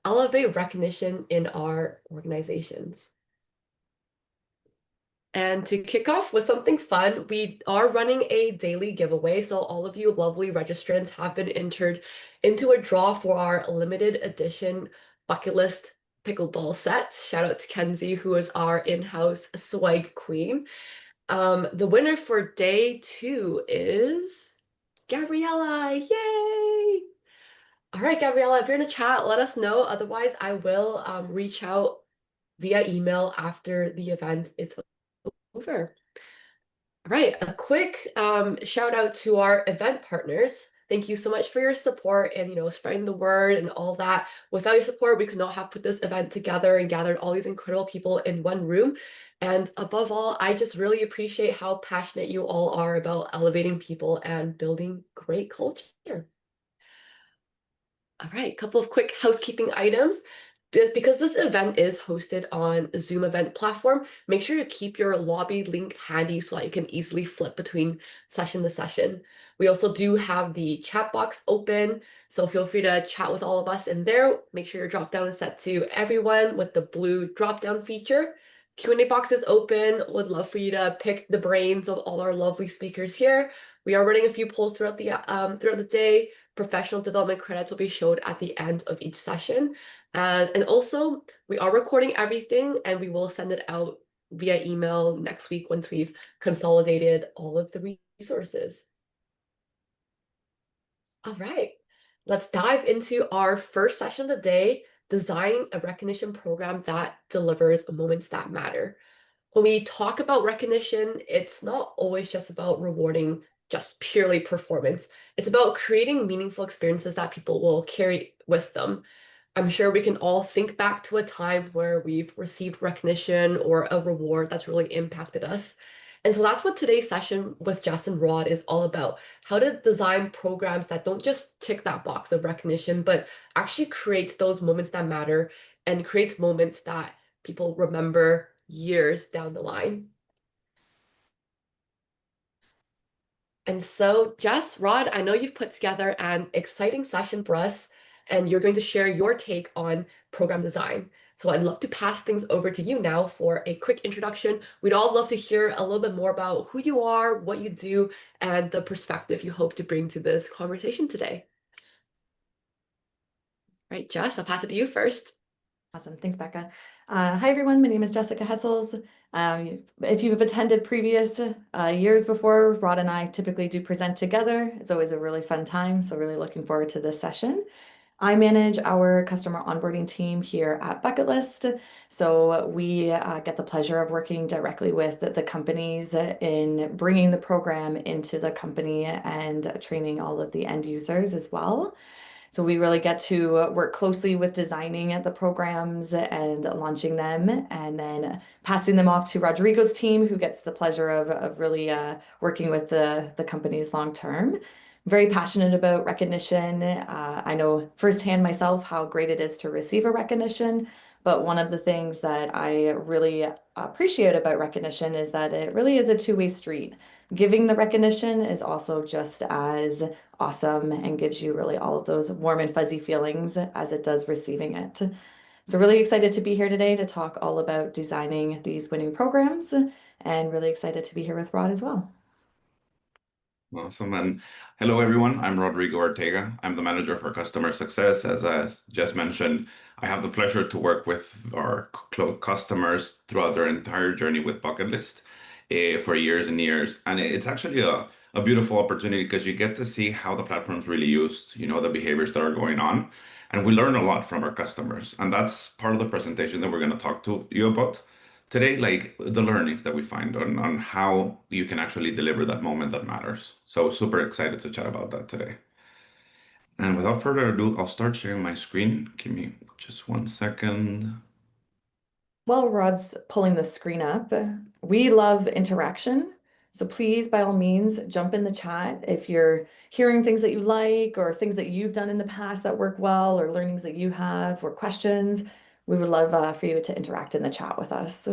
elevate recognition in our organizations. And to kick off with something fun, we are running a daily giveaway. So all of you lovely registrants have been entered into a draw for our limited edition bucket list pickleball set. Shout out to Kenzie, who is our in-house swag queen. The winner for day 2 is Gabriella. Yay! All right, Gabriella, if you're in the chat, let us know. Otherwise, I will reach out via email after the event is over. All right, a quick shout out to our event partners. Thank you so much for your support and spreading the word and all that. Without your support, we could not have put this event together and gathered all these incredible people in one room. And above all, I just really appreciate how passionate you all are about elevating people and building great culture. All right, a couple of quick housekeeping items. Because this event is hosted on a Zoom event platform, make sure you keep your lobby link handy so that you can easily flip between session to session. We also do have the chat box open, so feel free to chat with all of us in there. Make sure your drop down is set to everyone with the blue drop down feature. Q&A box is open. Would love for you to pick the brains of all our lovely speakers here. We are running a few polls throughout the day. Professional development credits will be showed at the end of each session. And also, we are recording everything and we will send it out via email next week once we've consolidated all of the resources. All right, let's dive into our first session of the day, designing a recognition program that delivers moments that matter. When we talk about recognition, it's not always just about rewarding just purely performance. It's about creating meaningful experiences that people will carry with them. I'm sure we can all think back to a time where we've received recognition or a reward that's really impacted us. And so that's what today's session with Jess and Rod is all about. How to design programs that don't just tick that box of recognition, but actually creates those moments that matter and creates moments that people remember years down the line. And so, Jess, Rod, I know you've put together an exciting session for us, and you're going to share your take on program design. So I'd love to pass things over to you now for a quick introduction. We'd all love to hear a little bit more about who you are, what you do, and the perspective you hope to bring to this conversation today. Right, Jess, I'll pass it to you first. Awesome. Thanks, Becca. Hi, everyone. My name is Jessica Hessels. If you've attended previous years before, Rod and I typically do present together. It's always a really fun time, so really looking forward to this session. I manage our customer onboarding team here at Bucket List. So we get the pleasure of working directly with the companies in bringing the program into the company and training all of the end users as well. So we really get to work closely with designing the programs and launching them, and then passing them off to Rodrigo's team, who gets the pleasure of really working with the companies long term. Very passionate about recognition. I know firsthand myself how great it is to receive a recognition, but one of the things that I really appreciate about recognition is that it really is a two-way street. Giving the recognition is also just as awesome and gives you really all of those warm and fuzzy feelings as it does receiving it. So really excited to be here today to talk all about designing these winning programs, and really excited to be here with Rod as well. Awesome. And hello, everyone. I'm Rodrigo Ortega. I'm the manager for customer success. As I just mentioned, I have the pleasure to work with our customers throughout their entire journey with Bucket List for years and years. And it's actually a beautiful opportunity because you get to see how the platform's really used, the behaviors that are going on. And we learn a lot from our customers. And that's part of the presentation that we're going to talk to you about today, like the learnings that we find on how you can actually deliver that moment that matters. So super excited to chat about that today. And without further ado, I'll start sharing my screen. Give me just 1 second. While Rod's pulling the screen up, we love interaction. So please, by all means, jump in the chat if you're hearing things that you like or things that you've done in the past that work well, or learnings that you have or questions. We would love for you to interact in the chat with us.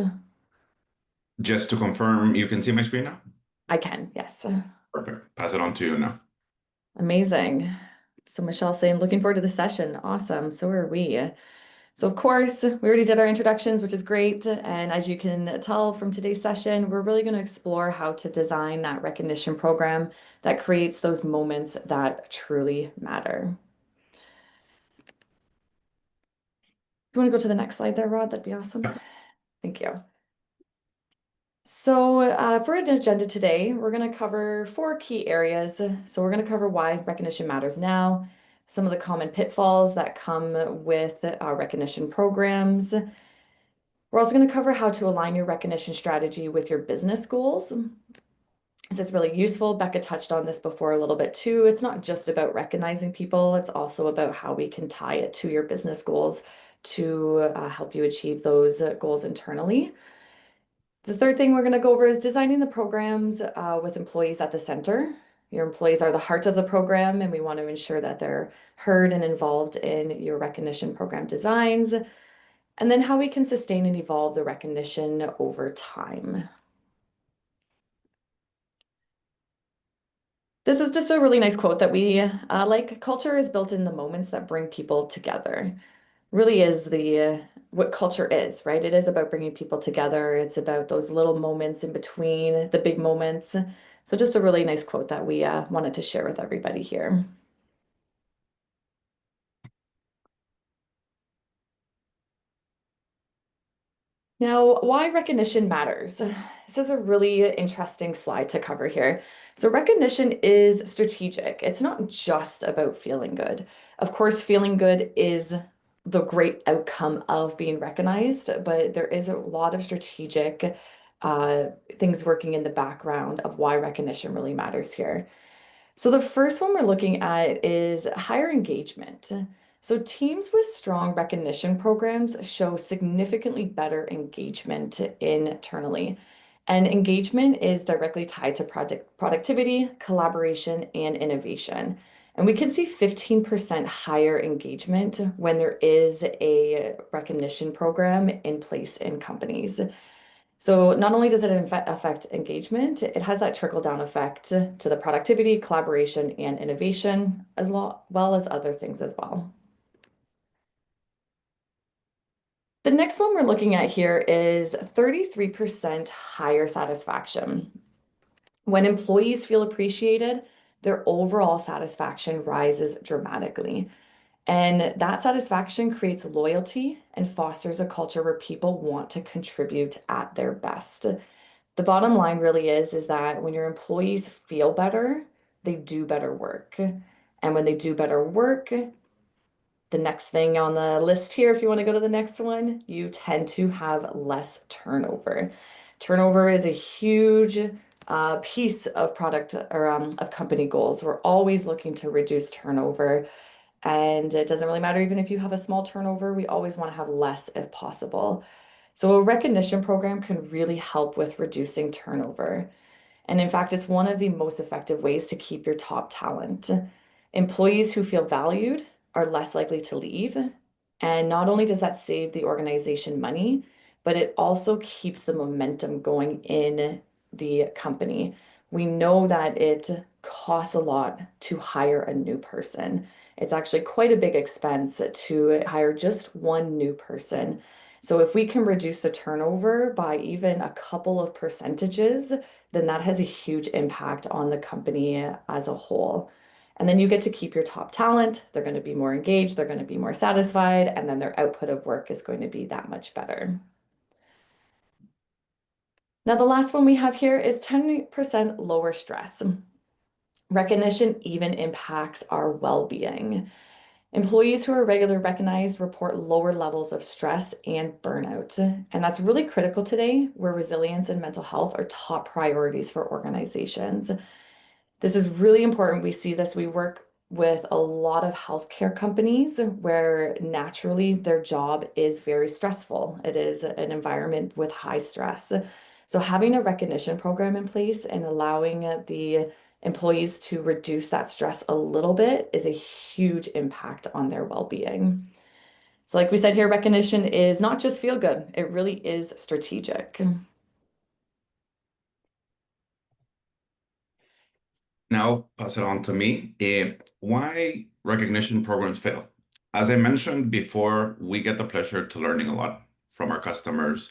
Just to confirm, you can see my screen now? I can, yes. Perfect. Pass it on to you now. Amazing. So Michelle saying, looking forward to the session. Awesome. So are we. So of course, we already did our introductions, which is great. And as you can tell from today's session, we're really going to explore how to design that recognition program that creates those moments that truly matter. If you want to go to the next slide there, Rod, that'd be awesome. Thank you. So for an agenda today, we're going to cover 4 key areas. So we're going to cover why recognition matters now, some of the common pitfalls that come with our recognition programs. We're also going to cover how to align your recognition strategy with your business goals. This is really useful. Becca touched on this before a little bit too. It's not just about recognizing people, it's also about how we can tie it to your business goals to help you achieve those goals internally. The third thing we're going to go over is designing the programs with employees at the center. Your employees are the heart of the program, and we want to ensure that they're heard and involved in your recognition program designs. And then how we can sustain and evolve the recognition over time. This is just a really nice quote that we like. Culture is built in the moments that bring people together. Really is the what culture is, right? It is about bringing people together. It's about those little moments in between the big moments. So just a really nice quote that we wanted to share with everybody here. Now, why recognition matters. This is a really interesting slide to cover here. So recognition is strategic. It's not just about feeling good. Of course, feeling good is the great outcome of being recognized, but there is a lot of strategic things working in the background of why recognition really matters here. So the first one we're looking at is higher engagement. So teams with strong recognition programs show significantly better engagement internally. And engagement is directly tied to productivity, collaboration, and innovation. And we can see 15% higher engagement when there is a recognition program in place in companies. So not only does it affect engagement, it has that trickle-down effect to the productivity, collaboration, and innovation, as well as other things as well. The next one we're looking at here is 33% higher satisfaction. When employees feel appreciated, their overall satisfaction rises dramatically. And that satisfaction creates loyalty and fosters a culture where people want to contribute at their best. The bottom line really is that when your employees feel better, they do better work. And when they do better work, the next thing on the list here, if you want to go to the next one, you tend to have less turnover. Turnover is a huge piece of product or of company goals. We're always looking to reduce turnover. And it doesn't really matter even if you have a small turnover, we always want to have less if possible. So a recognition program can really help with reducing turnover. And in fact, it's one of the most effective ways to keep your top talent. Employees who feel valued are less likely to leave. And not only does that save the organization money, but it also keeps the momentum going in the company. We know that it costs a lot to hire a new person. It's actually quite a big expense to hire just one new person. So if we can reduce the turnover by even a couple of percentages, then that has a huge impact on the company as a whole. And then you get to keep your top talent. They're going to be more engaged, they're going to be more satisfied, and then their output of work is going to be that much better. Now, the last one we have here is 10% lower stress. Recognition even impacts our well-being. Employees who are regularly recognized report lower levels of stress and burnout. And that's really critical today, where resilience and mental health are top priorities for organizations. This is really important. We see this. We work with a lot of healthcare companies where naturally their job is very stressful. It is an environment with high stress. So having a recognition program in place and allowing the employees to reduce that stress a little bit is a huge impact on their well-being. So like we said here, recognition is not just feel good, it really is strategic. Now pass it on to me. Why recognition programs fail? As I mentioned before, we get the pleasure to learning a lot from our customers,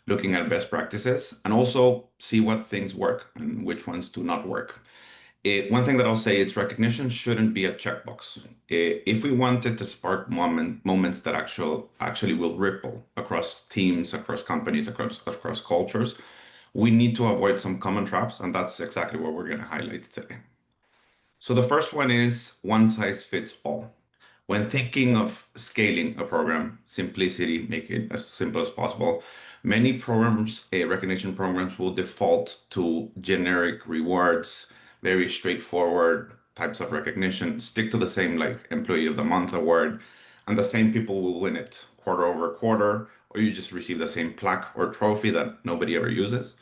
looking at best practices, and also see what things work and which ones do not work. One thing that I'll say is recognition shouldn't be a checkbox. If we wanted to spark moments that actually will ripple across teams, across companies, across cultures, we need to avoid some common traps, and that's exactly what we're going to highlight today. So the first one is one size fits all. When thinking of scaling a program, simplicity, make it as simple as possible. Many programs, recognition programs will default to generic rewards, very straightforward types of recognition, stick to the same like Employee of the Month award, and the same people will win it quarter over quarter, or you just receive the same plaque or trophy that nobody ever uses,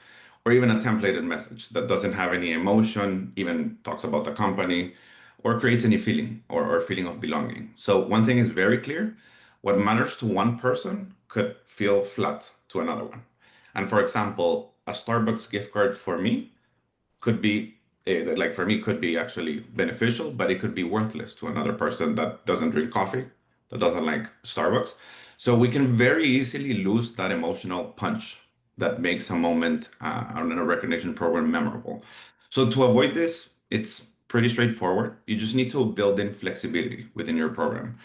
or even a templated message that doesn't have any emotion, even talks about the company, or creates any feeling or feeling of belonging. So one thing is very clear, what matters to one person could feel flat to another one. And for example, a Starbucks gift card for me could be like for me could be actually beneficial, but it could be worthless to another person that doesn't drink coffee, that doesn't like Starbucks. So we can very easily lose that emotional punch that makes a moment on a recognition program memorable. So to avoid this, it's pretty straightforward. You just need to build in flexibility within your program.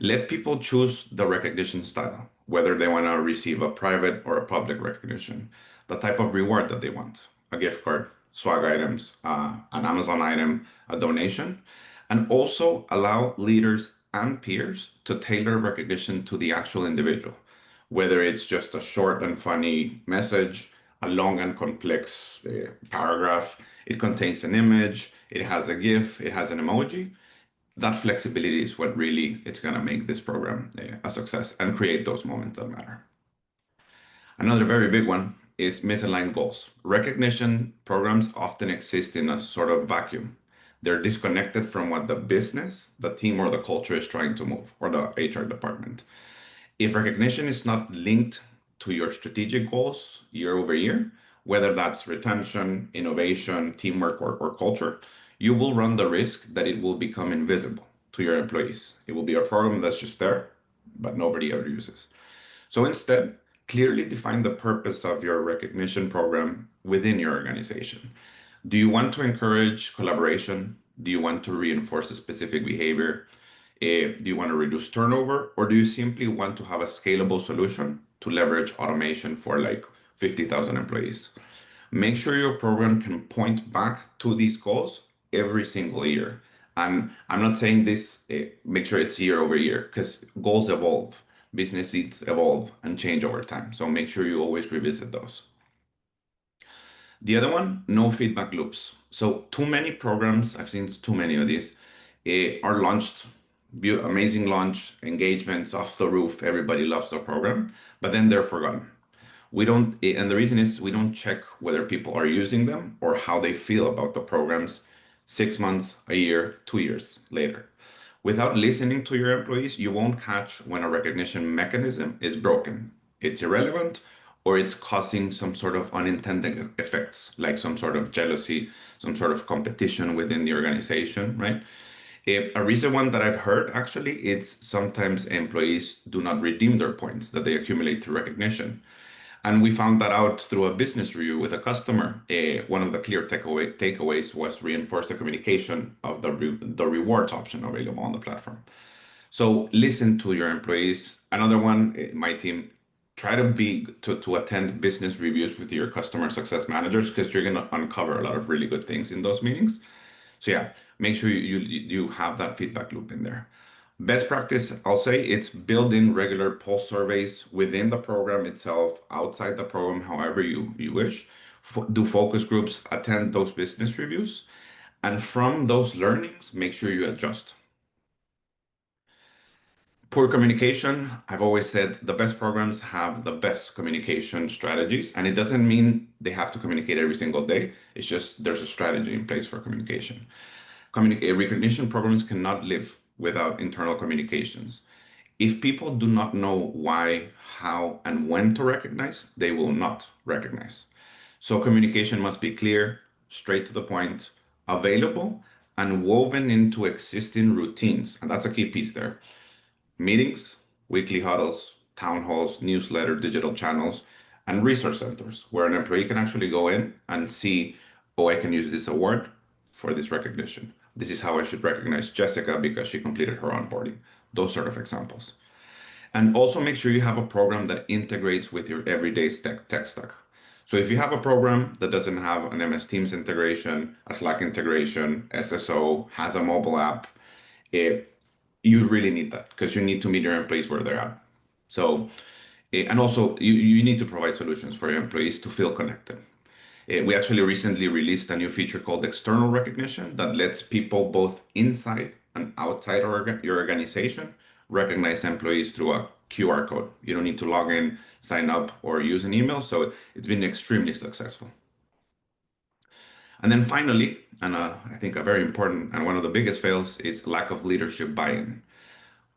Let people choose the recognition style, whether they want to receive a private or a public recognition, the type of reward that they want, a gift card, swag items, an Amazon item, a donation, and also allow leaders and peers to tailor recognition to the actual individual, whether it's just a short and funny message, a long and complex paragraph, it contains an image, it has a GIF, it has an emoji. That flexibility is what really it's going to make this program a success and create those moments that matter. Another very big one is misaligned goals. Recognition programs often exist in a sort of vacuum. They're disconnected from what the business, the team, or the culture is trying to move, or the HR department. If recognition is not linked to your strategic goals year over year, whether that's retention, innovation, teamwork, or culture, you will run the risk that it will become invisible to your employees. It will be a program that's just there, but nobody ever uses. So instead, clearly define the purpose of your recognition program within your organization. Do you want to encourage collaboration? Do you want to reinforce a specific behavior? Do you want to reduce turnover, or do you simply want to have a scalable solution to leverage automation for like 50,000 employees? Make sure your program can point back to these goals every single year. And I'm not saying this, make sure it's year over year, because goals evolve, business needs evolve and change over time. So make sure you always revisit those. The other one, no feedback loops. So too many programs, I've seen too many of these, are launched, amazing launch, engagements off the roof, everybody loves the program, but then they're forgotten. We don't, and the reason is we don't check whether people are using them or how they feel about the programs 6 months, a year, 2 years later. Without listening to your employees, you won't catch when a recognition mechanism is broken, it's irrelevant, or it's causing some sort of unintended effects, like some sort of jealousy, some sort of competition within the organization, right? A recent one that I've heard actually, it's sometimes employees do not redeem their points that they accumulate through recognition. And we found that out through a business review with a customer. One of the clear takeaways was reinforce the communication of the rewards option available on the platform. So listen to your employees. Another one, my team, try to attend business reviews with your customer success managers, because you're going to uncover a lot of really good things in those meetings. So yeah, make sure you have that feedback loop in there. Best practice, I'll say, it's build in regular pulse surveys within the program itself, outside the program, however you wish. Do focus groups, attend those business reviews, and from those learnings, make sure you adjust. Poor communication, I've always said the best programs have the best communication strategies, and it doesn't mean they have to communicate every single day. It's just there's a strategy in place for communication. Recognition programs cannot live without internal communications. If people do not know why, how, and when to recognize, they will not recognize. So communication must be clear, straight to the point, available, and woven into existing routines. And that's a key piece there. Meetings, weekly huddles, town halls, newsletter, digital channels, and resource centers where an employee can actually go in and see, oh, I can use this award for this recognition. This is how I should recognize Jessica because she completed her onboarding. Those sort of examples. And also make sure you have a program that integrates with your everyday tech stack. So if you have a program that doesn't have an MS Teams integration, a Slack integration, SSO, has a mobile app, you really need that because you need to meet your employees where they're at. So, and also you need to provide solutions for your employees to feel connected. We actually recently released a new feature called external recognition that lets people both inside and outside your organization recognize employees through a QR code. You don't need to log in, sign up, or use an email. So it's been extremely successful. And then finally, and I think a very important and one of the biggest fails is lack of leadership buy-in.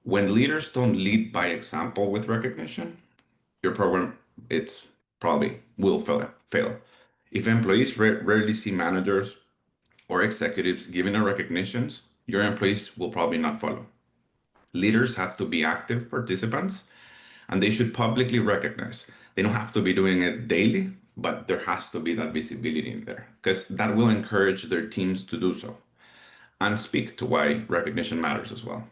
When leaders don't lead by example with recognition, your program, it's probably will fail. If employees rarely see managers or executives giving a recognitions, your employees will probably not follow. Leaders have to be active participants and they should publicly recognize. They don't have to be doing it daily, but there has to be that visibility in there because that will encourage their teams to do so and speak to why recognition matters as well.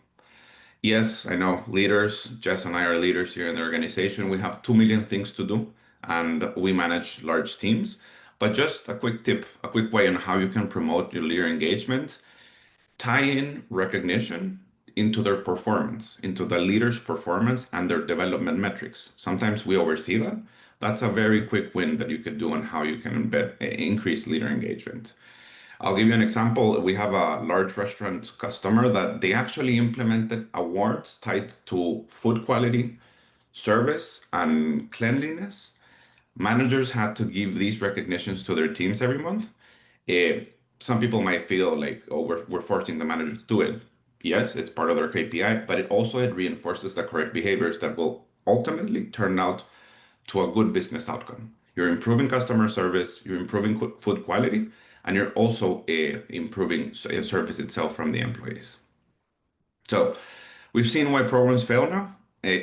Yes, I know leaders, Jess and I are leaders here in the organization. We have 2 million things to do and we manage large teams. But just a quick tip, a quick way on how you can promote your leader engagement, tie in recognition into their performance, into the leader's performance and their development metrics. Sometimes we oversee that. That's a very quick win that you could do on how you can increase leader engagement. I'll give you an example. We have a large restaurant customer that they actually implemented awards tied to food quality, service, and cleanliness. Managers had to give these recognitions to their teams every month. Eh, some people might feel like, oh, we're forcing the manager to do it. Yes, it's part of their KPI, but it reinforces the correct behaviors that will ultimately turn out to a good business outcome. You're improving customer service, you're improving food quality, and you're also improving service itself from the employees. So we've seen why programs fail now,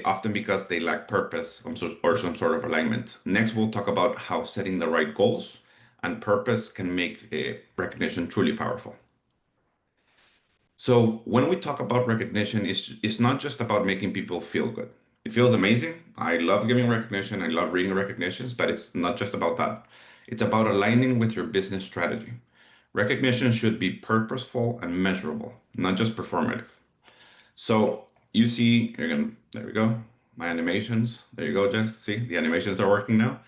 often because they lack purpose or some sort of alignment. Next, we'll talk about how setting the right goals and purpose can make recognition truly powerful. So when we talk about recognition, it's not just about making people feel good. It feels amazing. I love giving recognition. I love reading recognitions, but it's not just about that. It's about aligning with your business strategy. Recognition should be purposeful and measurable, not just performative. So you see, there we go. My animations. There you go, Jess. See, the animations are working now.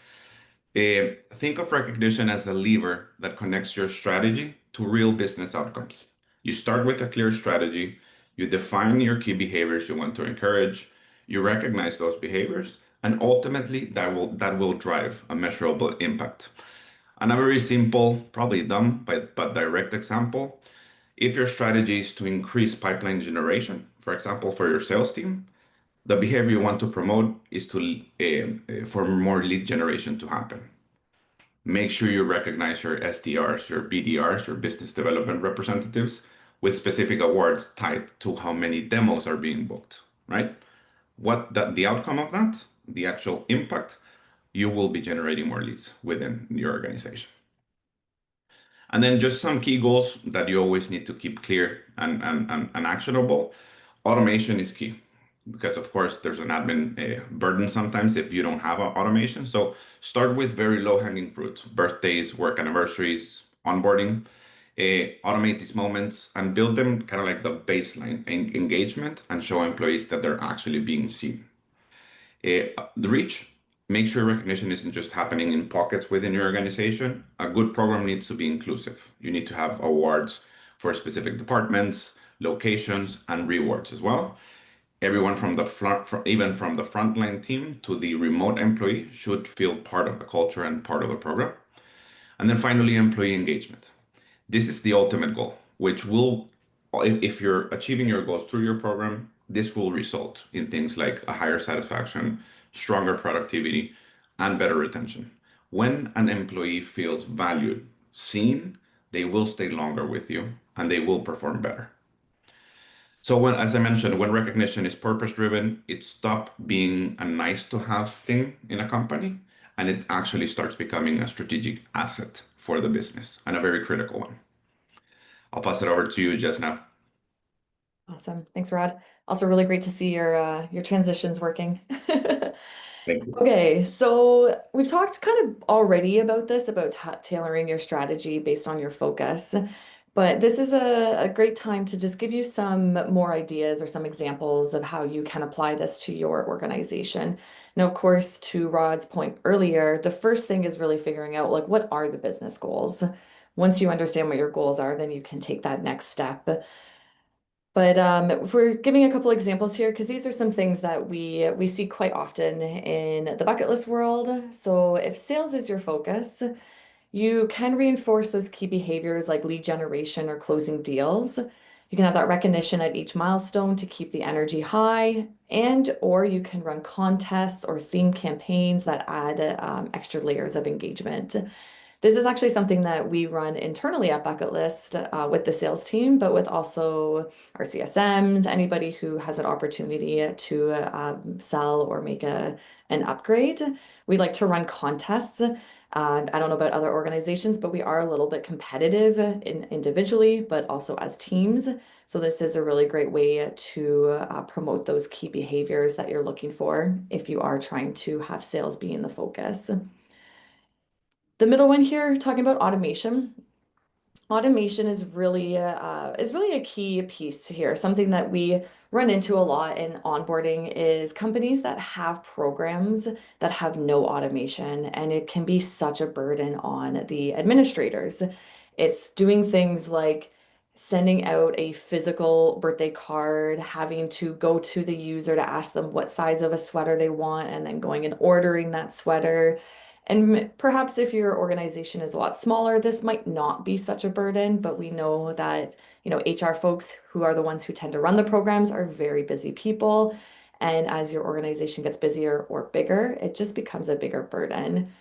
Think of recognition as a lever that connects your strategy to real business outcomes. You start with a clear strategy, you define your key behaviors you want to encourage, you recognize those behaviors, and ultimately that will drive a measurable impact. And a very simple, probably dumb, but direct example. If your strategy is to increase pipeline generation, for example, for your sales team, the behavior you want to promote is for more lead generation to happen. Make sure you recognize your SDRs, your BDRs, your business development representatives with specific awards tied to how many demos are being booked, right? The outcome of that, the actual impact, you will be generating more leads within your organization. And then just some key goals that you always need to keep clear and actionable. Automation is key because, of course, there's an admin burden sometimes if you don't have automation. So start with very low-hanging fruit, birthdays, work anniversaries, onboarding. Automate these moments and build them kind of like the baseline engagement and show employees that they're actually being seen. The reach, make sure recognition isn't just happening in pockets within your organization. A good program needs to be inclusive. You need to have awards for specific departments, locations, and rewards as well. Everyone from the front, even from the frontline team to the remote employee, should feel part of the culture and part of the program. And then finally, employee engagement. This is the ultimate goal, which will, if you're achieving your goals through your program, this will result in things like a higher satisfaction, stronger productivity, and better retention. When an employee feels valued, seen, they will stay longer with you and they will perform better. So when, as I mentioned, when recognition is purpose-driven, it stops being a nice to have thing in a company, and it actually starts becoming a strategic asset for the business and a very critical one. I'll pass it over to you just now. Awesome. Thanks, Rod. Also really great to see your transitions working. Thank you. Okay, so we've talked kind of already about this, about tailoring your strategy based on your focus, but this is a great time to just give you some more ideas or some examples of how you can apply this to your organization. Now, of course, to Rod's point earlier, the first thing is really figuring out like what are the business goals? Once you understand what your goals are, then you can take that next step. But if we're giving a couple examples here, because these are some things that we see quite often in the bucket list world. So if sales is your focus, you can reinforce those key behaviors like lead generation or closing deals. You can have that recognition at each milestone to keep the energy high, and or you can run contests or theme campaigns that add extra layers of engagement. This is actually something that we run internally at Bucket List with the sales team, but with also our CSMs, anybody who has an opportunity to sell or make an upgrade. We like to run contests. I don't know about other organizations, but we are a little bit competitive individually, but also as teams. So this is a really great way to promote those key behaviors that you're looking for if you are trying to have sales be in the focus. The middle one here, talking about automation. Automation is really a key piece here. Something that we run into a lot in onboarding is companies that have programs that have no automation, and it can be such a burden on the administrators. It's doing things like sending out a physical birthday card, having to go to the user to ask them what size of a sweater they want, and then going and ordering that sweater. And perhaps if your organization is a lot smaller, this might not be such a burden, but we know that, HR folks who are the ones who tend to run the programs are very busy people. And as your organization gets busier or bigger, it just becomes a bigger burden.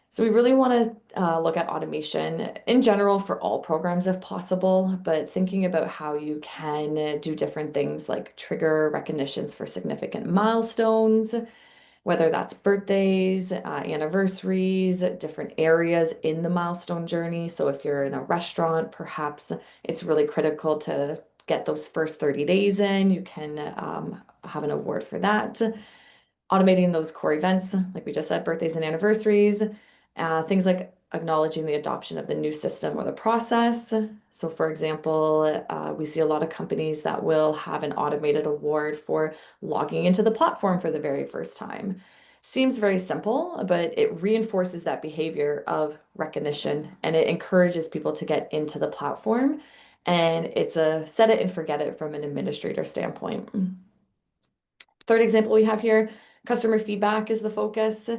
So we really want to look at automation in general for all programs if possible, but thinking about how you can do different things like trigger recognitions for significant milestones, whether that's birthdays, anniversaries, different areas in the milestone journey. So if you're in a restaurant, perhaps it's really critical to get those first 30 days in. You can have an award for that. Automating those core events, like we just said, birthdays and anniversaries, things like acknowledging the adoption of the new system or the process. So for example, we see a lot of companies that will have an automated award for logging into the platform for the very first time. Seems very simple, but it reinforces that behavior of recognition and it encourages people to get into the platform. And it's a set it and forget it from an administrator standpoint. Third example we have here, customer feedback is the focus.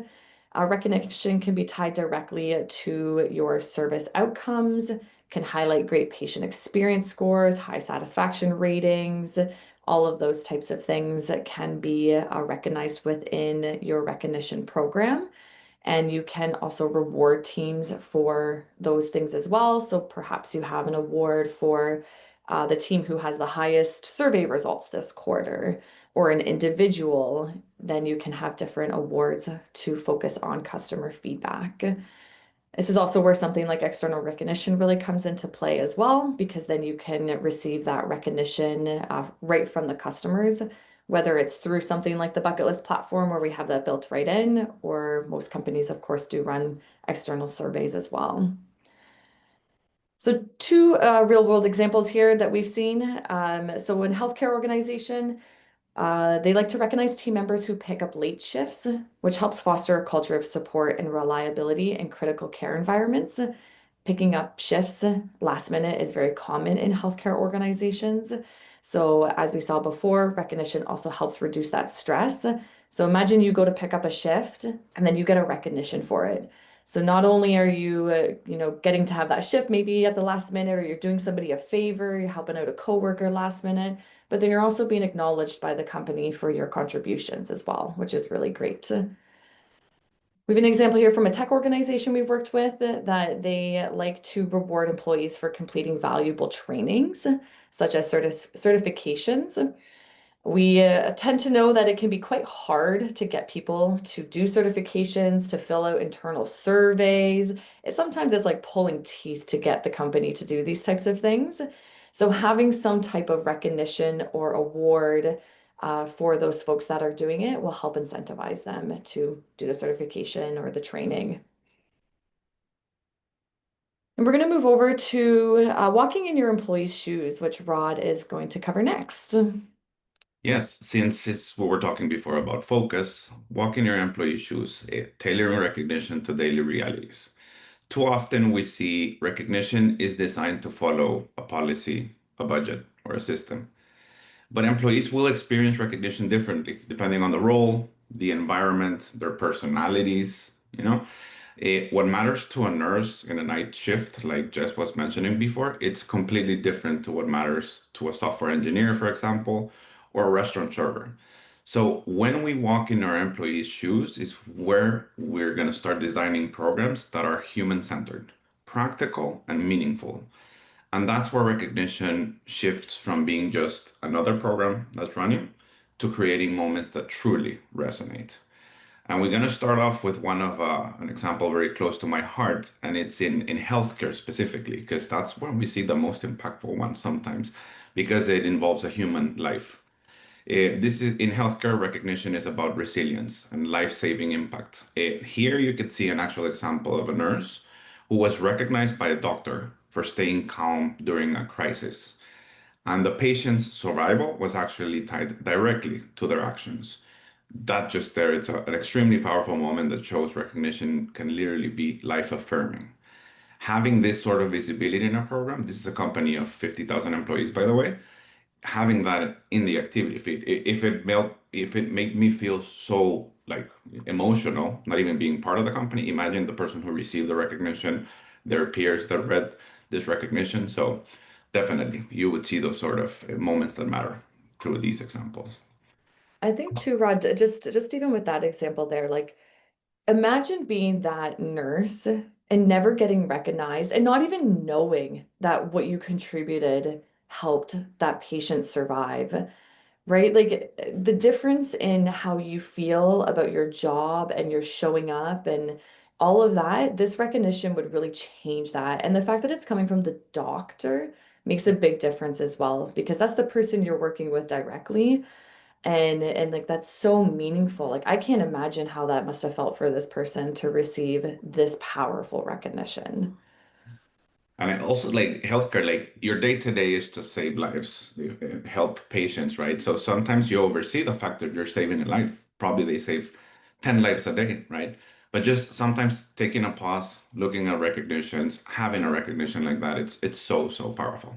Recognition can be tied directly to your service outcomes, can highlight great patient experience scores, high satisfaction ratings, all of those types of things that can be recognized within your recognition program. And you can also reward teams for those things as well. So perhaps you have an award for the team who has the highest survey results this quarter, or an individual, then you can have different awards to focus on customer feedback. This is also where something like external recognition really comes into play as well, because then you can receive that recognition right from the customers, whether it's through something like the Bucket List platform where we have that built right in, or most companies, of course, do run external surveys as well. So two real world examples here that we've seen. So in healthcare organization, they like to recognize team members who pick up late shifts, which helps foster a culture of support and reliability in critical care environments. Picking up shifts last minute is very common in healthcare organizations. So as we saw before, recognition also helps reduce that stress. So imagine you go to pick up a shift and then you get a recognition for it. So not only are you, getting to have that shift maybe at the last minute, or you're doing somebody a favor, you're helping out a coworker last minute, but then you're also being acknowledged by the company for your contributions as well, which is really great. We have an example here from a tech organization we've worked with that they like to reward employees for completing valuable trainings, such as certifications. We tend to know that it can be quite hard to get people to do certifications, to fill out internal surveys. Sometimes it's like pulling teeth to get the company to do these types of things. So having some type of recognition or award for those folks that are doing it will help incentivize them to do the certification or the training. And we're going to move over to walking in your employee's shoes, which Rod is going to cover next. Yes, since it's what we're talking before about focus, walk in your employee shoes, tailoring recognition to daily realities. Too often we see recognition is designed to follow a policy, a budget, or a system. But employees will experience recognition differently depending on the role, the environment, their personalities, you know. What matters to a nurse in a night shift, like Jess was mentioning before, it's completely different to what matters to a software engineer, for example, or a restaurant server. So when we walk in our employees' shoes is where we're going to start designing programs that are human-centered, practical, and meaningful. And that's where recognition shifts from being just another program that's running to creating moments that truly resonate. And we're going to start off with one of an example very close to my heart, and it's in healthcare specifically, because that's when we see the most impactful one sometimes, because it involves a human life. This is in healthcare, recognition is about resilience and life-saving impact. Here you could see an actual example of a nurse who was recognized by a doctor for staying calm during a crisis. And the patient's survival was actually tied directly to their actions. That just there, it's an extremely powerful moment that shows recognition can literally be life affirming. Having this sort of visibility in a program, this is a company of 50,000 employees, by the way, having that in the activity feed, if it made me feel so like emotional, not even being part of the company, imagine the person who received the recognition, their peers that read this recognition. So definitely you would see those sort of moments that matter through these examples. I think too, Rod, just even with that example there, like imagine being that nurse and never getting recognized and not even knowing that what you contributed helped that patient survive, right? Like the difference in how you feel about your job and your showing up and all of that, this recognition would really change that. And the fact that it's coming from the doctor makes a big difference as well, because that's the person you're working with directly. And like that's so meaningful. Like I can't imagine how that must have felt for this person to receive this powerful recognition. And I also like healthcare, like your day to day is to save lives, help patients, right? So sometimes you oversee the fact that you're saving a life. Probably they save 10 lives a day, right? But just sometimes taking a pause, looking at recognitions, having a recognition like that, it's so, so powerful.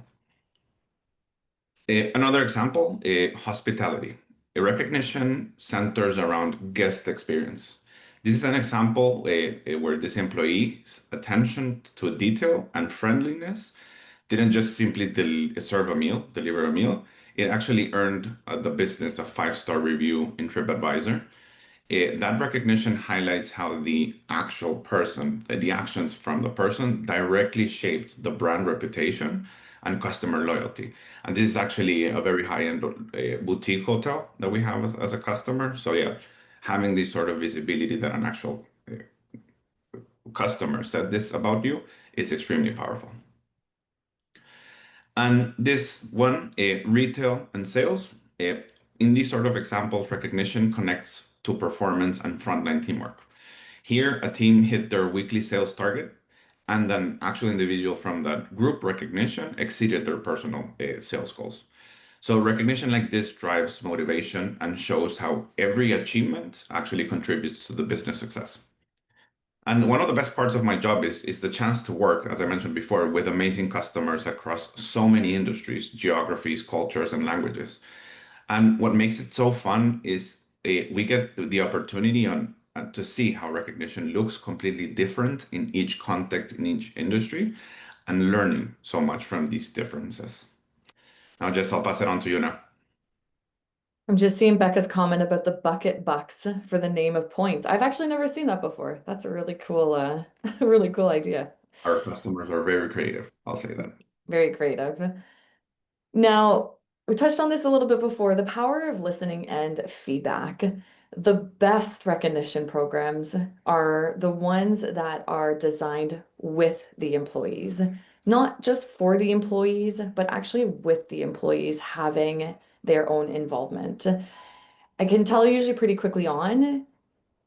Another example, hospitality. A recognition centers around guest experience. This is an example where this employee's attention to detail and friendliness didn't just simply deliver a meal. It actually earned the business a five-star review in TripAdvisor. That recognition highlights how the actual person, the actions from the person directly shaped the brand reputation and customer loyalty. And this is actually a very high-end boutique hotel that we have as a customer. So yeah, having this sort of visibility that an actual customer said this about you, it's extremely powerful. And this one, retail and sales, in these sort of examples, recognition connects to performance and frontline teamwork. Here, a team hit their weekly sales target, and an actual individual from that group recognition exceeded their personal sales goals. So recognition like this drives motivation and shows how every achievement actually contributes to the business success. And one of the best parts of my job is the chance to work, as I mentioned before, with amazing customers across so many industries, geographies, cultures, and languages. And what makes it so fun is we get the opportunity to see how recognition looks completely different in each context, in each industry, and learning so much from these differences. Now, Jess, I'll pass it on to you now. I'm just seeing Becca's comment about the bucket bucks for the name of points. I've actually never seen that before. That's a really cool, really cool idea. Our customers are very creative. I'll say that. Very creative. Now, we touched on this a little bit before, the power of listening and feedback. The best recognition programs are the ones that are designed with the employees, not just for the employees, but actually with the employees having their own involvement. I can tell usually pretty quickly on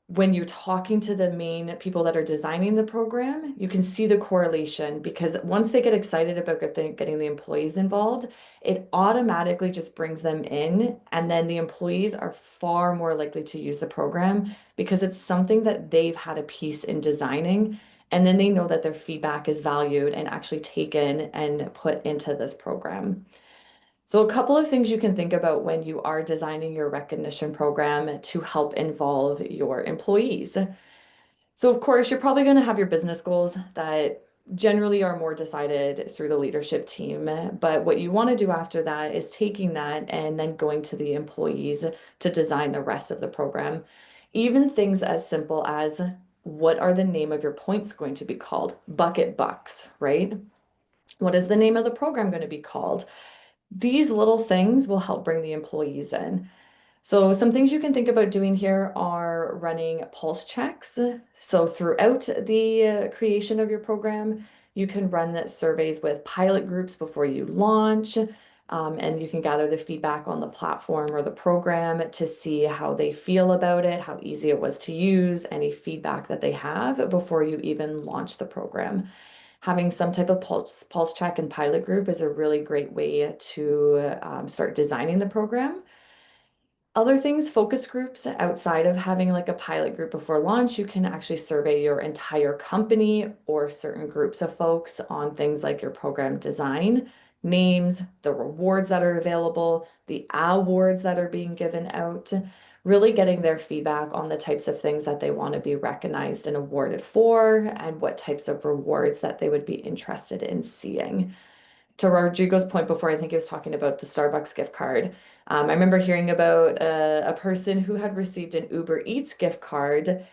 when you're talking to the main people that are designing the program, you can see the correlation because once they get excited about getting the employees involved, it automatically just brings them in. And then the employees are far more likely to use the program because it's something that they've had a piece in designing. And then they know that their feedback is valued and actually taken and put into this program. So a couple of things you can think about when you are designing your recognition program to help involve your employees. So of course, you're probably going to have your business goals that generally are more decided through the leadership team. But what you want to do after that is taking that and then going to the employees to design the rest of the program. Even things as simple as what are the name of your points going to be called? Bucket bucks, right? What is the name of the program going to be called? These little things will help bring the employees in. So some things you can think about doing here are running pulse checks. So throughout the creation of your program, you can run surveys with pilot groups before you launch, and you can gather the feedback on the platform or the program to see how they feel about it, how easy it was to use, any feedback that they have before you even launch the program. Having some type of pulse check and pilot group is a really great way to start designing the program. Other things, focus groups outside of having like a pilot group before launch, you can actually survey your entire company or certain groups of folks on things like your program design, names, the rewards that are available, the awards that are being given out, really getting their feedback on the types of things that they want to be recognized and awarded for, and what types of rewards that they would be interested in seeing. To Rodrigo's point before, I think he was talking about the Starbucks gift card. I remember hearing about a person who had received an Uber Eats gift card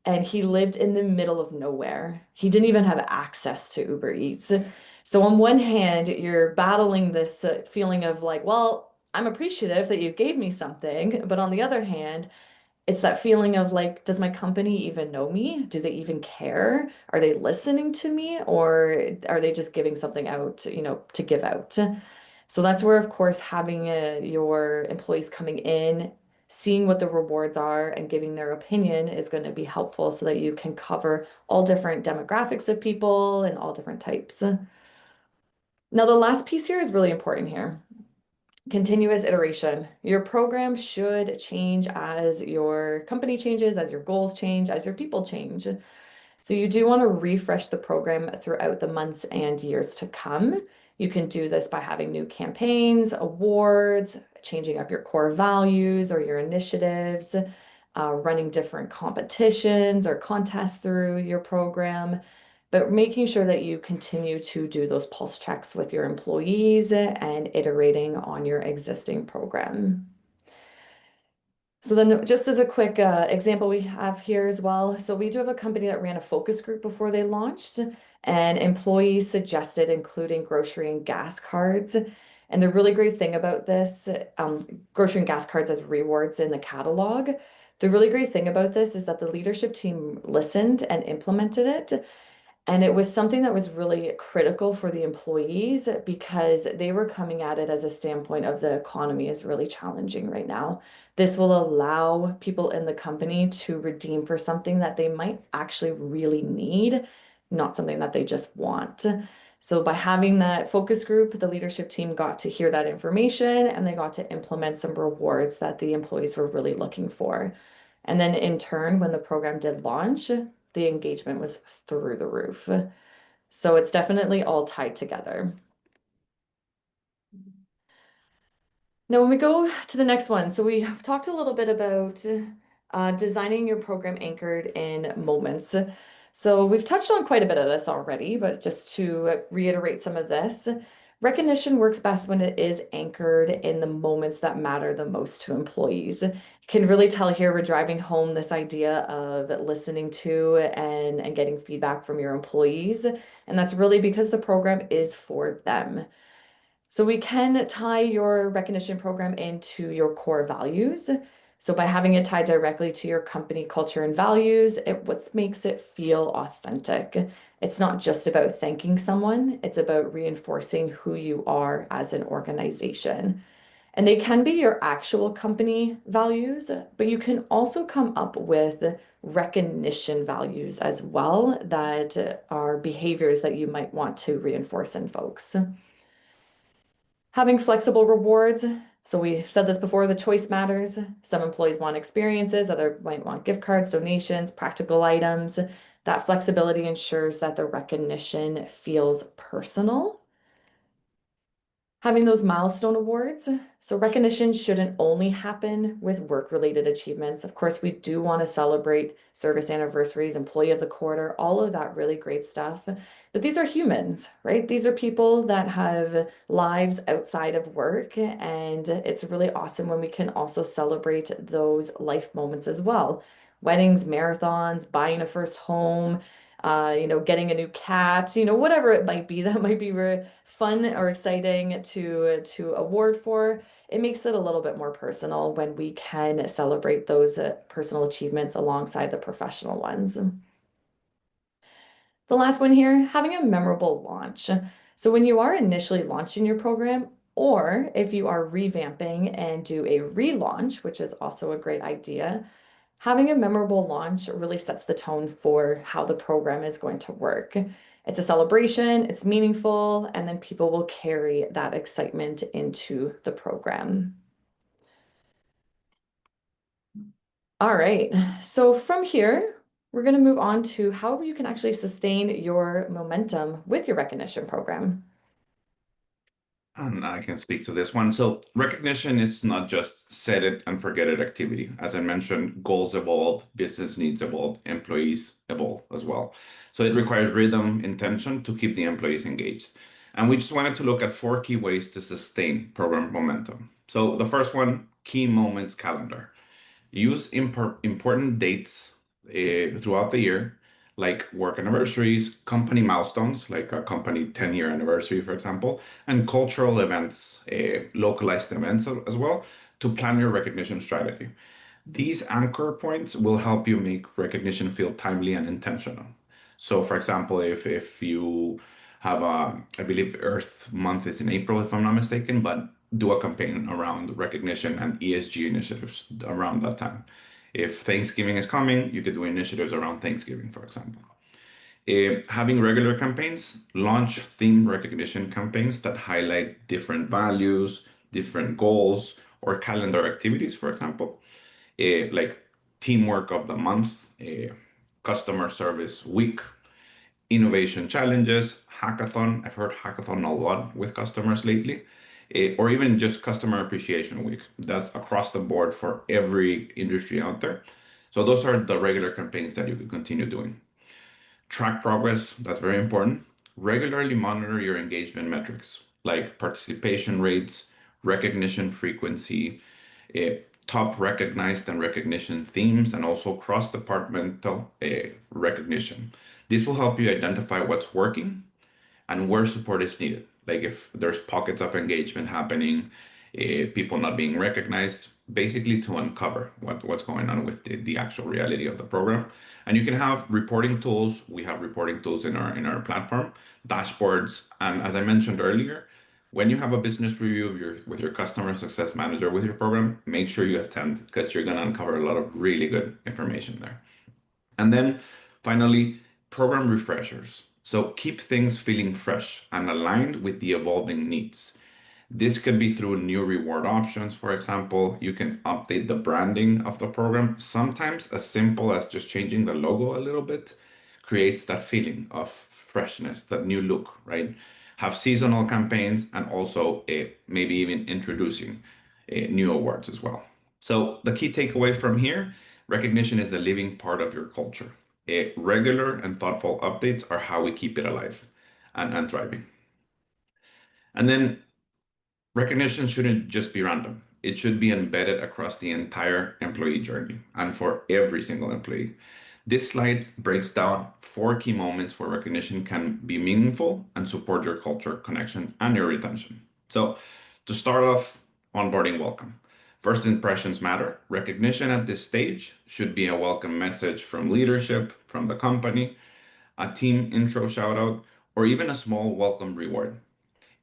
and he lived in the middle of nowhere. He didn't even have access to Uber Eats. So on one hand, you're battling this feeling of like, well, I'm appreciative that you gave me something. But on the other hand, it's that feeling of like, does my company even know me? Do they even care? Are they listening to me? Or are they just giving something out, to give out? So that's where, of course, having your employees coming in, seeing what the rewards are and giving their opinion is going to be helpful so that you can cover all different demographics of people and all different types. Now, the last piece here is really important here. Continuous iteration. Your program should change as your company changes, as your goals change, as your people change. So you do want to refresh the program throughout the months and years to come. You can do this by having new campaigns, awards, changing up your core values or your initiatives, running different competitions or contests through your program, but making sure that you continue to do those pulse checks with your employees and iterating on your existing program. So then just as a quick example we have here as well. So we do have a company that ran a focus group before they launched, and employees suggested including grocery and gas cards. And the really great thing about this, grocery and gas cards as rewards in the catalog. The really great thing about this is that the leadership team listened and implemented it. And it was something that was really critical for the employees because they were coming at it as a standpoint of the economy is really challenging right now. This will allow people in the company to redeem for something that they might actually really need, not something that they just want. So by having that focus group, the leadership team got to hear that information and they got to implement some rewards that the employees were really looking for. And then in turn, when the program did launch, the engagement was through the roof. So it's definitely all tied together. Now, when we go to the next one, so we have talked a little bit about designing your program anchored in moments. So we've touched on quite a bit of this already, but just to reiterate some of this, Recognition works best when it is anchored in the moments that matter the most to employees. You can really tell here we're driving home this idea of listening to and getting feedback from your employees. And that's really because the program is for them. So we can tie your recognition program into your core values. So by having it tied directly to your company culture and values, it what makes it feel authentic. It's not just about thanking someone, it's about reinforcing who you are as an organization. And they can be your actual company values, but you can also come up with recognition values as well that are behaviors that you might want to reinforce in folks. Having flexible rewards. So we said this before, the choice matters. Some employees want experiences, others might want gift cards, donations, practical items. That flexibility ensures that the recognition feels personal. Having those milestone awards. So recognition shouldn't only happen with work-related achievements. Of course, we do want to celebrate service anniversaries, employee of the quarter, all of that really great stuff. But these are humans, right? These are people that have lives outside of work, and it's really awesome when we can also celebrate those life moments as well. Weddings, marathons, buying a first home, getting a new cat, whatever it might be that might be very fun or exciting to award for. It makes it a little bit more personal when we can celebrate those personal achievements alongside the professional ones. The last one here, having a memorable launch. So when you are initially launching your program, or if you are revamping and do a relaunch, which is also a great idea, having a memorable launch really sets the tone for how the program is going to work. It's a celebration, it's meaningful, and then people will carry that excitement into the program. All right, so from here, we're going to move on to how you can actually sustain your momentum with your recognition program. And I can speak to this one. So recognition is not just set it and forget it activity. As I mentioned, goals evolve, business needs evolve, employees evolve as well. So it requires rhythm, intention to keep the employees engaged. And we just wanted to look at 4 key ways to sustain program momentum. So the first one, key moments calendar. Use important dates throughout the year, like work anniversaries, company milestones, like a company 10-year anniversary, for example, and cultural events, localized events as well, to plan your recognition strategy. These anchor points will help you make recognition feel timely and intentional. So, for example, if you have I believe Earth Month is in April, if I'm not mistaken, but do a campaign around recognition and ESG initiatives around that time. If Thanksgiving is coming, you could do initiatives around Thanksgiving, for example. Having regular campaigns, launch theme recognition campaigns that highlight different values, different goals, or calendar activities, for example, like teamwork of the month, customer service week, innovation challenges, hackathon. I've heard hackathon a lot with customers lately, or even just customer appreciation week. That's across the board for every industry out there. So those are the regular campaigns that you can continue doing. Track progress, that's very important. Regularly monitor your engagement metrics like participation rates, recognition frequency, top recognized and recognition themes, and also cross-departmental recognition. This will help you identify what's working and where support is needed. Like if there's pockets of engagement happening, people not being recognized, basically to uncover what's going on with the actual reality of the program. And you can have reporting tools. We have reporting tools in our platform, dashboards, and as I mentioned earlier, when you have a business review with your customer success manager with your program, make sure you attend because you're going to uncover a lot of really good information there. And then finally, program refreshers. So keep things feeling fresh and aligned with the evolving needs. This could be through new reward options, for example. You can update the branding of the program. Sometimes as simple as just changing the logo a little bit creates that feeling of freshness, that new look, right? Have seasonal campaigns and also maybe even introducing new awards as well. So the key takeaway from here, recognition is the living part of your culture. Regular and thoughtful updates are how we keep it alive and thriving. And then recognition shouldn't just be random. It should be embedded across the entire employee journey and for every single employee. This slide breaks down 4 key moments where recognition can be meaningful and support your culture, connection, and your retention. So, to start off, onboarding welcome. First impressions matter. Recognition at this stage should be a welcome message from leadership, from the company, a team intro shout out, or even a small welcome reward.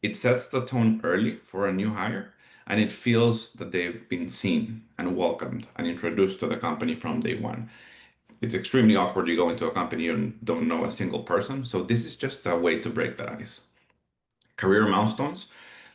It sets the tone early for a new hire, and it feels that they've been seen and welcomed and introduced to the company from day one. It's extremely awkward. You go into a company and don't know a single person. So this is just a way to break that ice. Career milestones.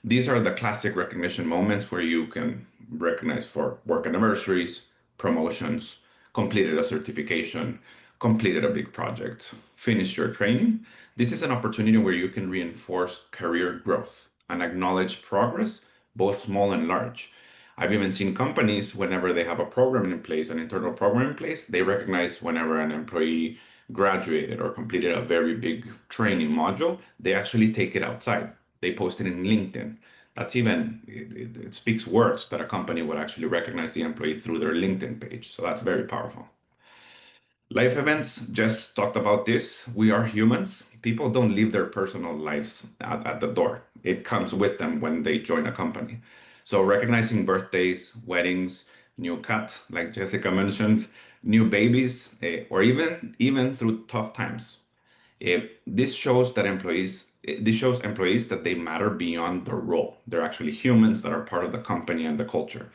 These are the classic recognition moments where you can recognize for work anniversaries, promotions, completed a certification, completed a big project, finished your training. This is an opportunity where you can reinforce career growth and acknowledge progress, both small and large. I've even seen companies, whenever they have a program in place, an internal program in place, they recognize whenever an employee graduated or completed a very big training module, they actually take it outside. They post it in LinkedIn. That's even, it speaks words that a company would actually recognize the employee through their LinkedIn page. So that's very powerful. Life events, Jess talked about this. We are humans. People don't leave their personal lives at the door. It comes with them when they join a company. So recognizing birthdays, weddings, new cat, like Jessica mentioned, new babies, or even through tough times. This shows that this shows employees that they matter beyond their role. They're actually humans that are part of the company and the culture.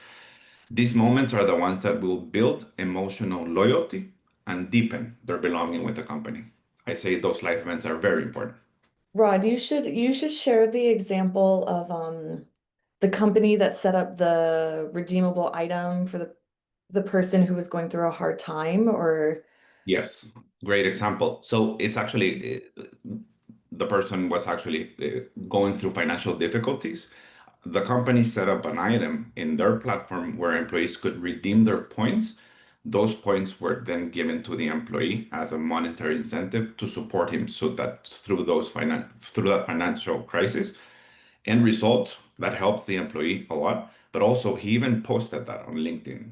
These moments are the ones that will build emotional loyalty and deepen their belonging with the company. I say those life events are very important. Rod, you should share the example of the company that set up the redeemable item for the person who was going through a hard time, or Yes, great example. So it's actually the person was actually going through financial difficulties. The company set up an item in their platform where employees could redeem their points. Those points were then given to the employee as a monetary incentive to support him so that through that financial crisis, end result that helped the employee a lot, but also he even posted that on LinkedIn,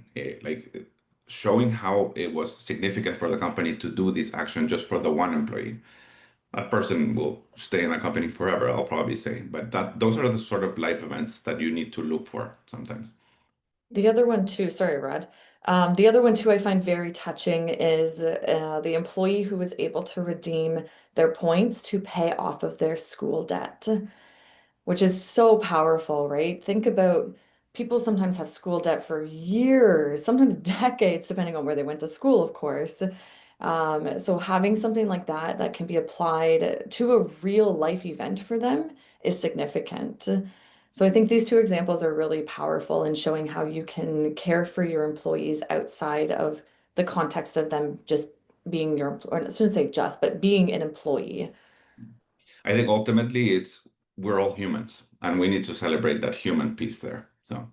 showing how it was significant for the company to do this action just for the one employee. That person will stay in the company forever, I'll probably say. But those are the sort of life events that you need to look for sometimes. the other one too, sorry, Rod. The other one too I find very touching is the employee who was able to redeem their points to pay off of their school debt, which is so powerful, right? Think about people sometimes have school debt for years, sometimes decades, depending on where they went to school, of course. So having something like that can be applied to a real life event for them is significant. So I think these two examples are really powerful in showing how you can care for your employees outside of the context of them just being or I shouldn't say just, but being an employee. I think ultimately we're all humans and we need to celebrate that human piece there. So,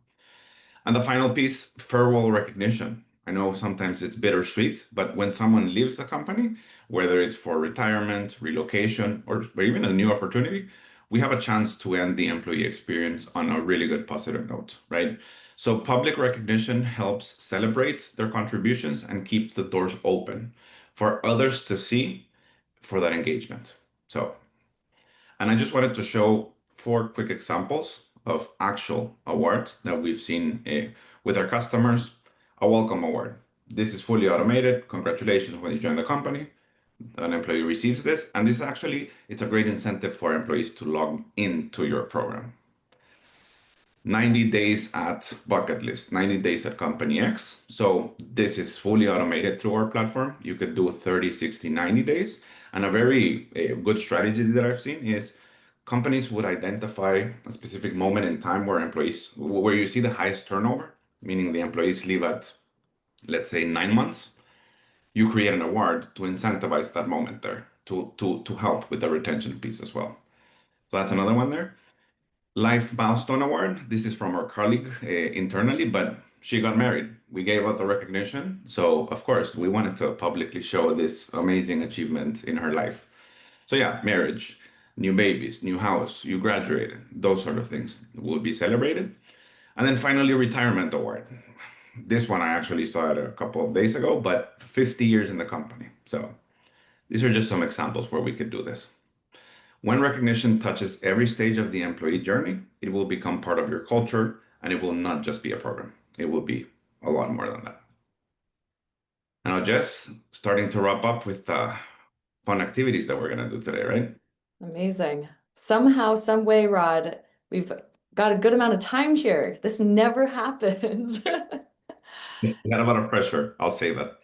and the final piece, farewell recognition. I know sometimes it's bittersweet, but when someone leaves the company, whether it's for retirement, relocation, or even a new opportunity, we have a chance to end the employee experience on a really good positive note, right? So public recognition helps celebrate their contributions and keep the doors open for others to see for that engagement. So, and I just wanted to show 4 quick examples of actual awards that we've seen with our customers. A welcome award. This is fully automated. Congratulations when you join the company. An employee receives this, and this actually, it's a great incentive for employees to log into your program. 90 days at bucket list, 90 days at company X. So this is fully automated through our platform. You could do 30, 60, 90 days. And a very good strategy that I've seen is companies would identify a specific moment in time where you see the highest turnover, meaning the employees leave at, let's say, 9 months. You create an award to incentivize that moment there to help with the retention piece as well. So that's another one there. Life Milestone Award. This is from our colleague internally, but she got married. We gave out the recognition. So, of course, we wanted to publicly show this amazing achievement in her life. So, yeah, marriage. new babies, new house, you graduated, those sort of things will be celebrated. And then finally, retirement award. This one I actually saw it a couple of days ago, but 50 years in the company. So these are just some examples where we could do this. When recognition touches every stage of the employee journey, it will become part of your culture, and it will not just be a program. It will be a lot more than that. Now, Jess, starting to wrap up with fun activities that we're going to do today, right? Amazing. Somehow, some way, Rod, we've got a good amount of time here. This never happens. We had a lot of pressure, I'll say that.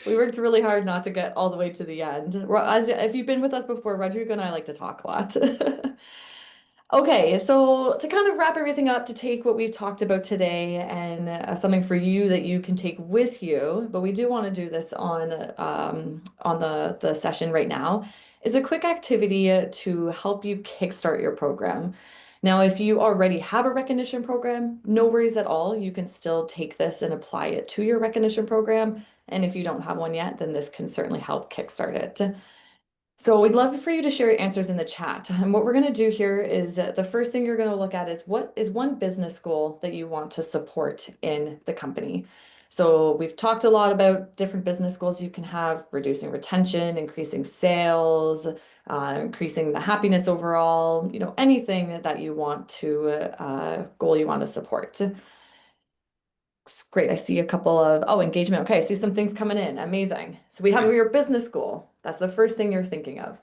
We worked really hard not to get all the way to the end. As if you've been with us before, Rodrigo and I like to talk a lot. Okay, so to kind of wrap everything up, to take what we've talked about today and something for you that you can take with you, but we do want to do this on the session right now, is a quick activity to help you kickstart your program. Now, if you already have a recognition program, no worries at all. You can still take this and apply it to your recognition program. And if you don't have one yet, then this can certainly help kickstart it. So we'd love for you to share your answers in the chat. And what we're going to do here is the first thing you're going to look at is what is one business goal that you want to support in the company. So we've talked a lot about different business goals you can have: reducing retention, increasing sales, increasing the happiness overall, anything that you want to, goal you want to support. Great. I see a couple of, engagement. Okay, I see some things coming in. Amazing. So we have your business goal. That's the first thing you're thinking of.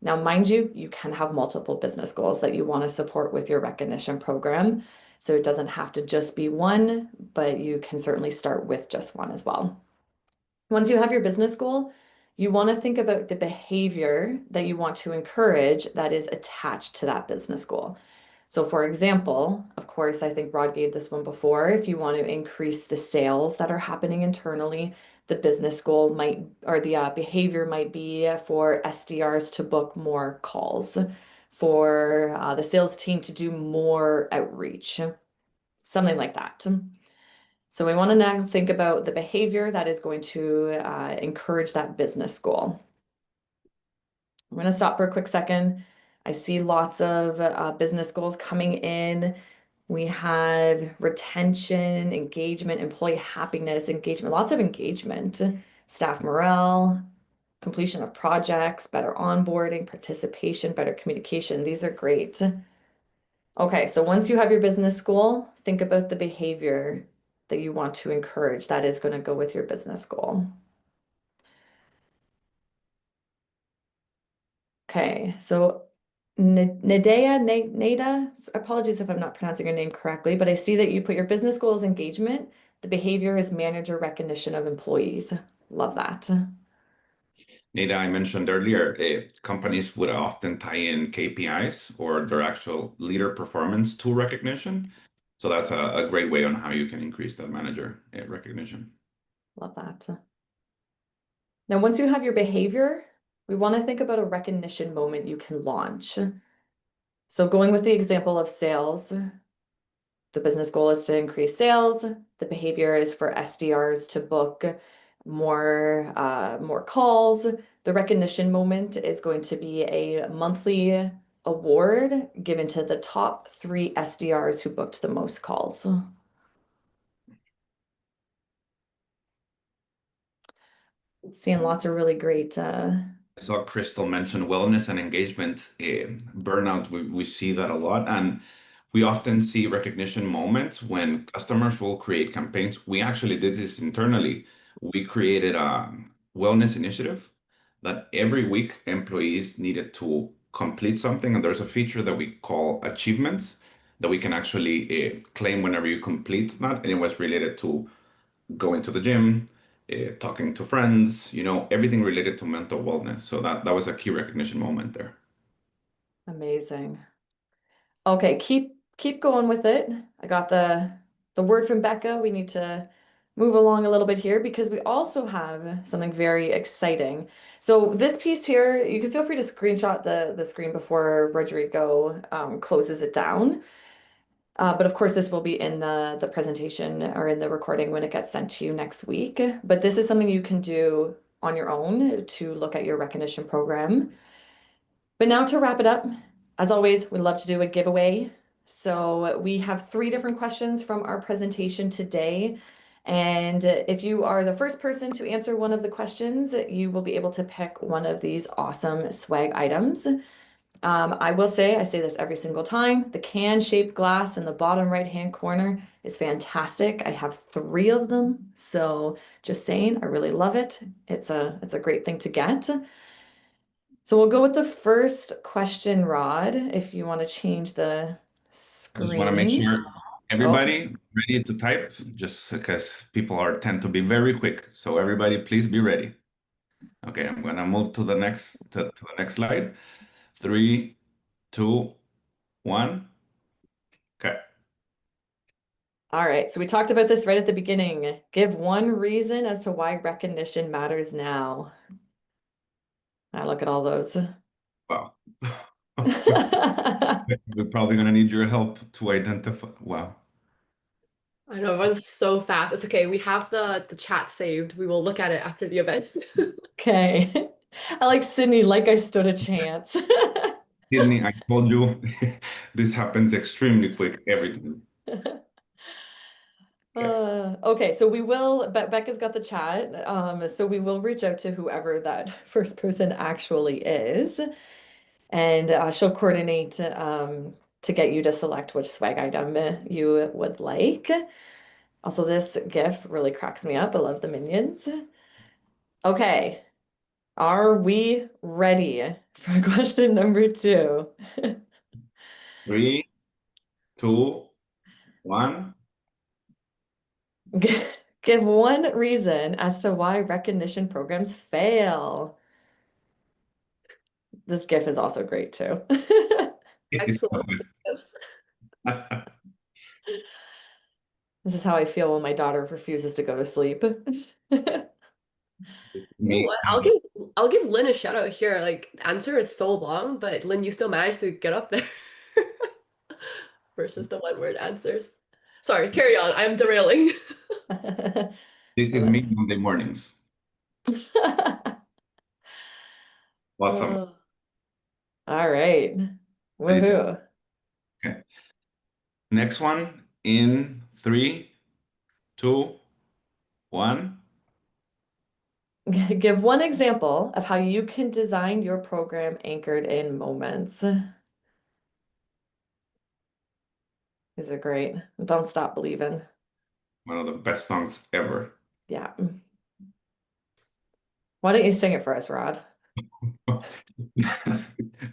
Now, mind you, you can have multiple business goals that you want to support with your recognition program. So it doesn't have to just be one, but you can certainly start with just one as well. Once you have your business goal, you want to think about the behavior that you want to encourage that is attached to that business goal. So for example, of course, I think Rod gave this one before. If you want to increase the sales that are happening internally, the business goal might, or the behavior might be for SDRs to book more calls, for the sales team to do more outreach, something like that. So we want to now think about the behavior that is going to encourage that business goal. I'm going to stop for a quick second. I see lots of business goals coming in. We have retention, engagement, employee happiness, engagement, lots of engagement, staff morale, completion of projects, better onboarding, participation, better communication. These are great. Okay, so once you have your business goal, think about the behavior that you want to encourage that is going to go with your business goal. Okay, so Nada, apologies if I'm not pronouncing your name correctly, but I see that you put your business goal as engagement. The behavior is manager recognition of employees. Love that. Nada, I mentioned earlier, companies would often tie in KPIs or their actual leader performance to recognition. So that's a great way on how you can increase that manager recognition. Love that. Now, once you have your behavior, we want to think about a recognition moment you can launch. So going with the example of sales, the business goal is to increase sales. The behavior is for SDRs to book more calls. The recognition moment is going to be a monthly award given to the top 3 SDRs who booked the most calls. Seeing lots of really great I saw Crystal mention wellness and engagement. Burnout, we see that a lot. And we often see recognition moments when customers will create campaigns. We actually did this internally. We created a wellness initiative that every week employees needed to complete something. And there's a feature that we call achievements that we can actually claim whenever you complete that. And it was related to going to the gym, talking to friends, everything related to mental wellness. So that was a key recognition moment there. Amazing. Okay, keep going with it. I got the word from Becca. We need to move along a little bit here because we also have something very exciting. So this piece here, you can feel free to screenshot the screen before Rodrigo closes it down. But of course, this will be in the presentation or in the recording when it gets sent to you next week. But this is something you can do on your own to look at your recognition program. But now to wrap it up, as always, we love to do a giveaway. So we have 3 different questions from our presentation today. And if you are the first person to answer one of the questions, you will be able to pick one of these awesome swag items. I will say, I say this every single time, the can-shaped glass in the bottom right-hand corner is fantastic. I have 3 of them, so just saying, I really love it. It's a great thing to get. So we'll go with the first question, Rod, if you want to change the I just want to make screen. sure Oh, everybody ready to type, just because people tend to be very quick. So everybody, please be ready. Okay, I'm gonna move to the next slide. 3, 2, 1. Okay. all right. So we talked about this right at the beginning. Give one reason as to why recognition matters now. I look at all those. Wow. We're probably gonna need your help to identify. Wow. I know, it runs so fast. It's okay. We have the chat saved. We will look at it after the event. Okay. I like Sydney, like I stood a chance. Sydney, I told you this happens extremely quick every time. Okay. Okay, so we will, Becca's got the chat. So we will reach out to whoever that first person actually is, and she'll coordinate to get you to select which swag item you would like. Also, this GIF really cracks me up. I love the minions. Okay, are we ready for question number 2? 3, 2, 1. Give one reason as to why recognition programs fail. This GIF is also great too. It's the Excellent. best. Yes. This is how I feel when my daughter refuses to go to sleep. You know Me. what? I'll give Lynn a shout out here. Like the answer is so long, but Lynn, you still managed to get up there versus the one word answers. Sorry, carry on. I'm derailing. This Well, is me that's Monday mornings. Awesome. Oh, all right. Ready to- Woohoo. Okay. Next one in 3, 2, 1. Give one example of how you can design your program anchored in moments. These are great. Don't stop believing. One of the best songs ever. Yeah. Why don't you sing it for us, Rod?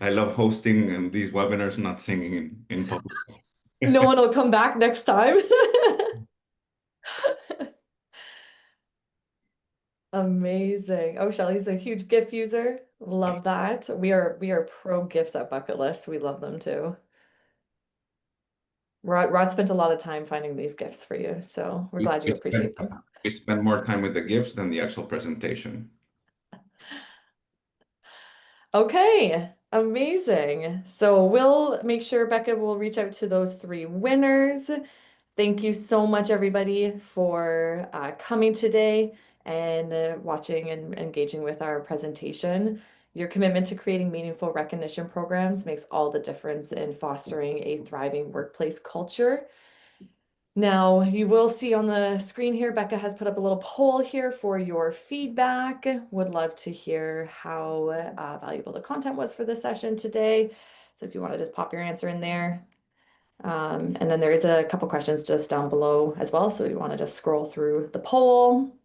I love hosting and these webinars, not singing in public. No one will come back next time. Amazing. Oh, Shelly's a huge GIF user. Love that. We are pro GIFs at Bucket List. We love them too. Rod spent a lot of time finding these GIFs for you, so we're glad you appreciate them. We spend more time with the gifts than the actual presentation. Okay, amazing. So we'll make sure Becca will reach out to those 3 winners. Thank you so much, everybody, for coming today and watching and engaging with our presentation. Your commitment to creating meaningful recognition programs makes all the difference in fostering a thriving workplace culture. Now, you will see on the screen here, Becca has put up a little poll here for your feedback. Would love to hear how valuable the content was for this session today. So if you want to just pop your answer in there. And then there is a couple questions just down below as well. So you want to just scroll through the poll.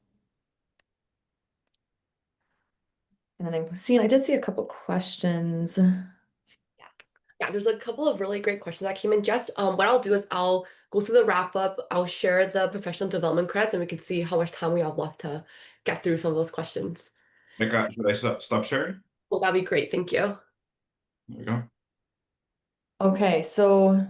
And then I did see a couple questions. Yes. Yeah, there's a couple of really great questions that came in. Just what I'll do is I'll go through the wrap up. I'll share the professional development credits, and we can see how much time we have left to get through some of those questions. Becca, should I stop sharing? Well, that'd be great. Thank you. There we go. Okay, so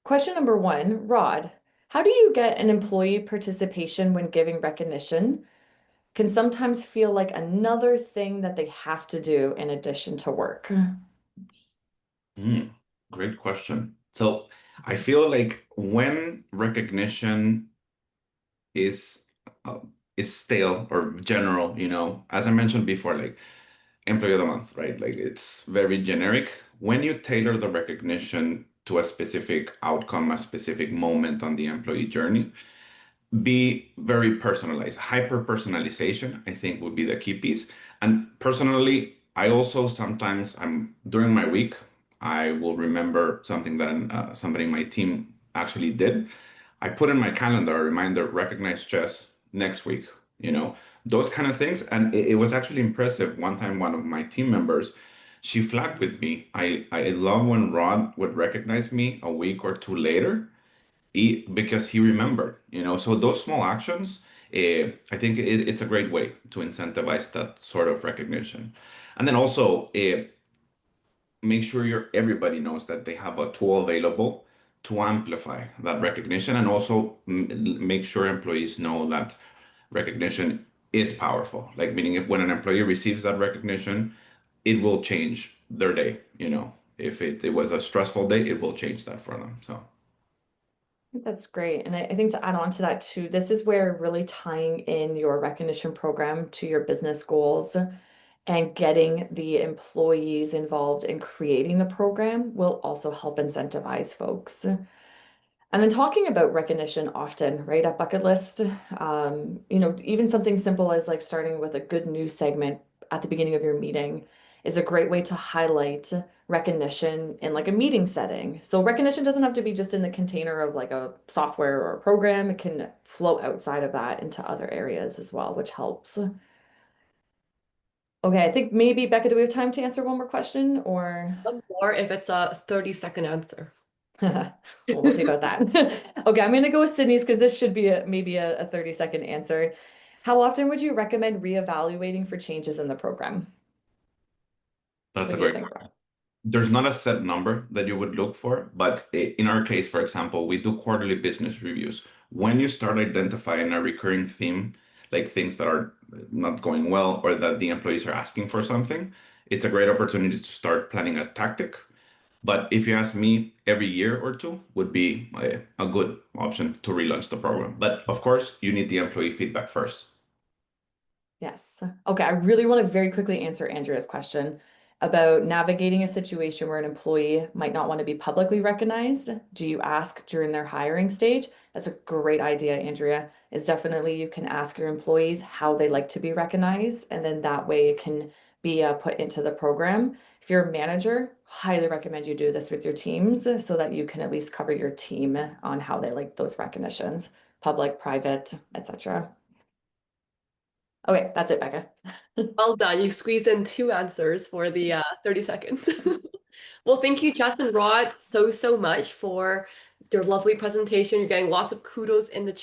question number 1, Rod, how do you get an employee participation when giving recognition? Can sometimes feel like another thing that they have to do in addition to work. Great question. So I feel like when recognition is stale or general, as I mentioned before, like employee of the month, right? Like it's very generic. When you tailor the recognition to a specific outcome, a specific moment on the employee journey, be very personalized. Hyper personalization, I think, would be the key piece. And personally, I also sometimes I'm during my week, I will remember something that somebody in my team actually did. I put in my calendar a reminder, recognize Jess next week, you know, those kind of things. And it was actually impressive. One time, one of my team members, she flagged with me. I love when Rod would recognize me a week or two later because he remembered, you know. So those small actions, I think it's a great way to incentivize that sort of recognition. And then also make sure everybody knows that they have a tool available to amplify that recognition, and also make sure employees know that recognition is powerful. Like meaning, if when an employee receives that recognition, it will change their day. You know, if it was a stressful day, it will change that for them. So. That's great. And I think to add on to that too, this is where really tying in your recognition program to your business goals and getting the employees involved in creating the program will also help incentivize folks. And then talking about recognition often, right, at Bucket List, even something simple as like starting with a good news segment at the beginning of your meeting is a great way to highlight recognition in like a meeting setting. So recognition doesn't have to be just in the container of like a software or a program. It can flow outside of that into other areas as well, which helps. Okay, I think maybe Becca, do we have time to answer one more question or? One more if it's a 30-second answer. Well, we'll see about that. Okay, I'm gonna go with Sydney's because this should be maybe a 30-second answer. How often would you recommend reevaluating for changes in the program? That's What a do you great think, question. Rob? There's not a set number that you would look for, but in our case, for example, we do quarterly business reviews. When you start identifying a recurring theme, like things that are not going well or that the employees are asking for something, it's a great opportunity to start planning a tactic. But if you ask me, every year or two would be a good option to relaunch the program. But of course, you need the employee feedback first. Yes. Okay, I really want to very quickly answer Andrea's question about navigating a situation where an employee might not want to be publicly recognized. Do you ask during their hiring stage? That's a great idea, Andrea. Is definitely you can ask your employees how they like to be recognized, and then that way it can be put into the program. If you're a manager, highly recommend you do this with your teams so that you can at least cover your team on how they like those recognitions, public, private, etc. Okay, that's it, Becca. Well done. You squeezed in two answers for the 30 seconds. Well, thank you, Jess and Rod, so much for your lovely presentation. You're getting lots of kudos in the chat.